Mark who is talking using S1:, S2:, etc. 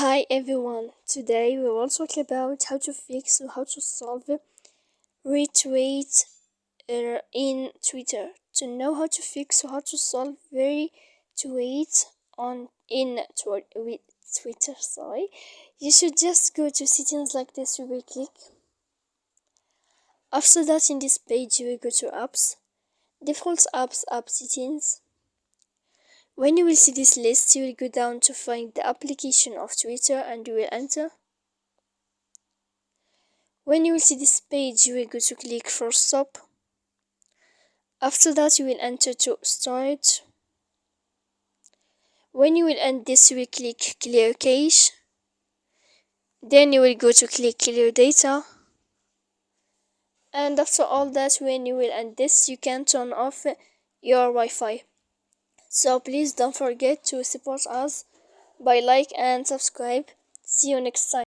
S1: Hi everyone, today we will talk about how to fix or how to solve retweet in Twitter. To know how to fix or how to solve retweet with Twitter, you should just go to settings like this. You will click. After that, in this page, you will go to apps, default apps, app settings. When you will see this list, you will go down to find the application of Twitter and you will enter. When you will see this page, you will go to click for stop. After that, you will enter to storage. When you will end this, you will click clear cache. Then you will go to click clear data. And after all that, when you will end this, you can turn off your Wi-Fi. So please don't forget to support us by like and subscribe. See you next time.